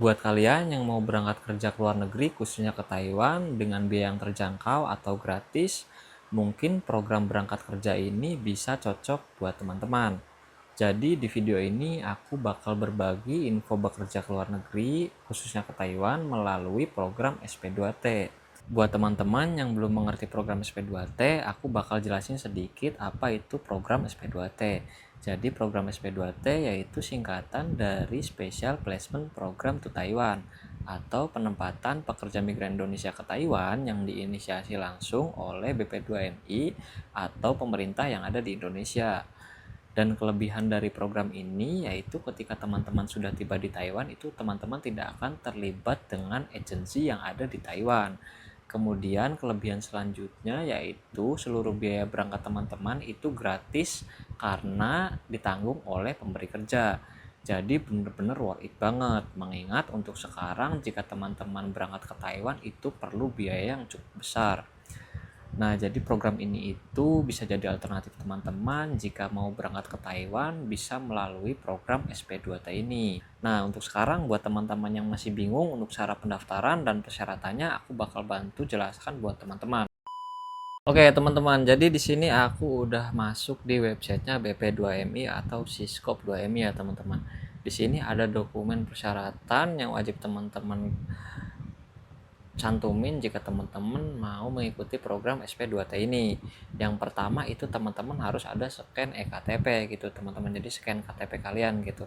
Buat kalian yang mau berangkat kerja ke luar negeri, khususnya ke Taiwan, dengan biaya yang terjangkau atau gratis, mungkin program berangkat kerja ini bisa cocok buat teman-teman. Jadi di video ini aku bakal berbagi info bekerja ke luar negeri, khususnya ke Taiwan, melalui program SP2T. Buat teman-teman yang belum mengerti program SP2T, aku bakal jelasin sedikit apa itu program SP2T. Jadi program SP2T yaitu singkatan dari Special Placement Program to Taiwan, atau penempatan pekerja migran Indonesia ke Taiwan yang diinisiasi langsung oleh BP2MI atau pemerintah yang ada di Indonesia. Dan kelebihan dari program ini yaitu ketika teman-teman sudah tiba di Taiwan, itu teman-teman tidak akan terlibat dengan agensi yang ada di Taiwan. Kemudian kelebihan selanjutnya yaitu seluruh biaya berangkat teman-teman itu gratis karena ditanggung oleh pemberi kerja. Jadi benar-benar worth it banget, mengingat untuk sekarang jika teman-teman berangkat ke Taiwan itu perlu biaya yang cukup besar. Nah, jadi program ini itu bisa jadi alternatif teman-teman jika mau berangkat ke Taiwan bisa melalui program SP2T ini. Nah, untuk sekarang buat teman-teman yang masih bingung untuk cara pendaftaran dan persyaratannya, aku bakal bantu jelaskan buat teman-teman. Oke, teman-teman. Jadi di sini aku udah masuk di websitenya BP2MI atau Siskop 2MI ya, teman-teman. Di sini ada dokumen persyaratan yang wajib teman-teman cantumin jika teman-teman mau mengikuti program SP2T ini. Yang pertama itu teman-teman harus ada scan eKTP gitu, teman-teman. Jadi scan KTP kalian gitu.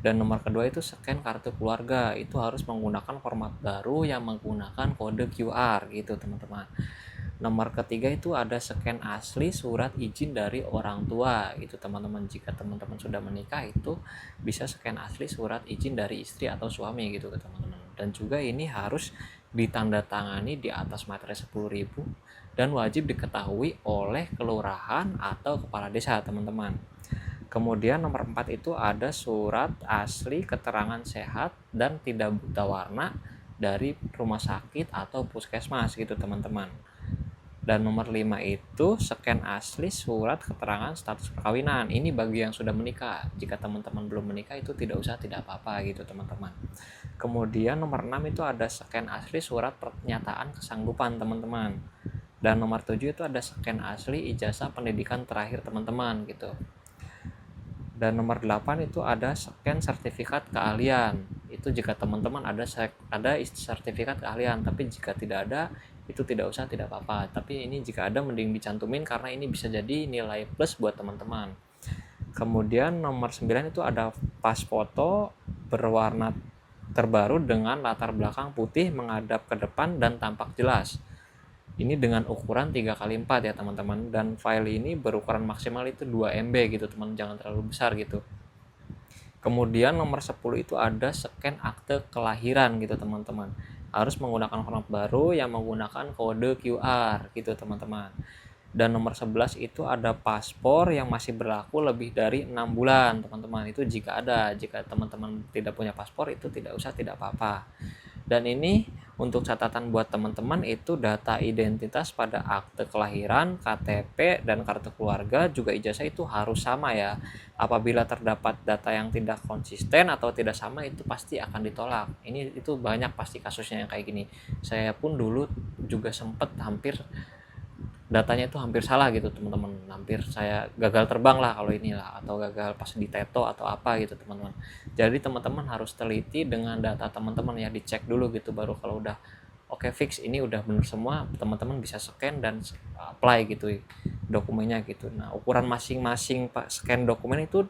Dan nomor kedua itu scan kartu keluarga. Itu harus menggunakan format baru yang menggunakan kode QR gitu, teman-teman. Nomor ketiga itu ada scan asli surat izin dari orang tua gitu, teman-teman. Jika teman-teman sudah menikah itu bisa scan asli surat izin dari istri atau suami gitu, teman-teman. Dan juga ini harus ditandatangani di atas materai 10.000 dan wajib diketahui oleh kelurahan atau kepala desa, teman-teman. Kemudian nomor 4 itu ada surat asli keterangan sehat dan tidak buta warna dari rumah sakit atau puskesmas gitu, teman-teman. Dan nomor 5 itu scan asli surat keterangan status perkawinan. Ini bagi yang sudah menikah. Jika teman-teman belum menikah itu tidak usah, tidak apa-apa gitu, teman-teman. Kemudian nomor 6 itu ada scan asli surat pernyataan kesanggupan, teman-teman. Dan nomor 7 itu ada scan asli ijazah pendidikan terakhir teman-teman gitu. Dan nomor 8 itu ada scan sertifikat keahlian. Itu jika teman-teman ada sertifikat keahlian, tapi jika tidak ada itu tidak usah, tidak apa-apa. Tapi ini jika ada mending dicantumin karena ini bisa jadi nilai plus buat teman-teman. Kemudian nomor 9 itu ada pas foto berwarna terbaru dengan latar belakang putih menghadap ke depan dan tampak jelas. Ini dengan ukuran 3x4 ya, teman-teman. Dan file ini berukuran maksimal itu 2 MB gitu, teman, jangan terlalu besar gitu. Kemudian nomor 10 itu ada scan akte kelahiran gitu, teman-teman. Harus menggunakan format baru yang menggunakan kode QR gitu, teman-teman. Dan nomor 11 itu ada paspor yang masih berlaku lebih dari 6 bulan, teman-teman. Itu jika ada. Jika teman-teman tidak punya paspor itu tidak usah, tidak apa-apa. Dan ini untuk catatan buat teman-teman itu data identitas pada akte kelahiran, KTP, dan kartu keluarga juga ijazah itu harus sama ya. Apabila terdapat data yang tidak konsisten atau tidak sama itu pasti akan ditolak. Ini itu banyak pasti kasusnya yang kayak gini. Saya pun dulu juga sempat datanya itu hampir salah gitu, teman-teman. Hampir saya gagal terbang lah kalau inilah, atau gagal pas di Teto atau apa gitu, teman-teman. Jadi teman-teman harus teliti dengan data teman-teman ya, dicek dulu gitu, baru kalau udah oke fix ini udah bener semua, teman-teman bisa scan dan apply gitu dokumennya gitu. Nah, ukuran masing-masing scan dokumen itu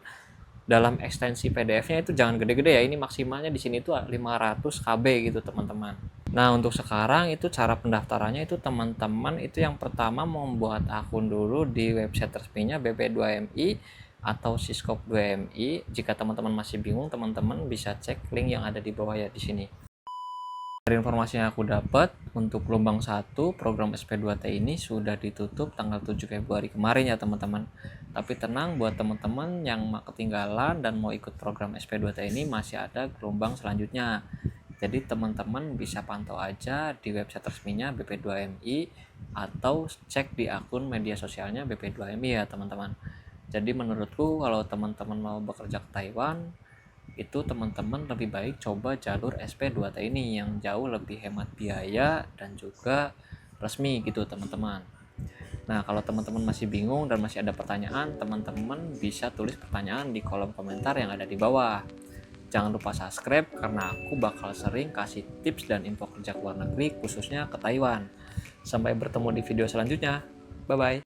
dalam ekstensi PDF-nya itu jangan gede-gede ya. Ini maksimalnya di sini tuh 500 KB gitu, teman-teman. Nah, untuk sekarang itu cara pendaftarannya itu teman-teman itu yang pertama membuat akun dulu di website resminya BP2MI atau Siskop 2MI. Jika teman-teman masih bingung, teman-teman bisa cek link yang ada di bawah ya di sini. Dari informasi yang aku dapat, untuk gelombang 1 program SP2T ini sudah ditutup tanggal 7 Februari kemarin ya, teman-teman. Tapi tenang, buat teman-teman yang ketinggalan dan mau ikut program SP2T ini masih ada gelombang selanjutnya. Jadi teman-teman bisa pantau aja di website resminya BP2MI atau cek di akun media sosialnya BP2MI ya, teman-teman. Jadi menurutku kalau teman-teman mau bekerja ke Taiwan, itu teman-teman lebih baik coba jalur SP2T ini yang jauh lebih hemat biaya dan juga resmi gitu teman-teman. Nah, kalau teman-teman masih bingung dan masih ada pertanyaan, teman-teman bisa tulis pertanyaan di kolom komentar yang ada di bawah. Jangan lupa subscribe karena aku bakal sering kasih tips dan info kerja ke luar negeri khususnya ke Taiwan. Sampai bertemu di video selanjutnya. Bye-bye.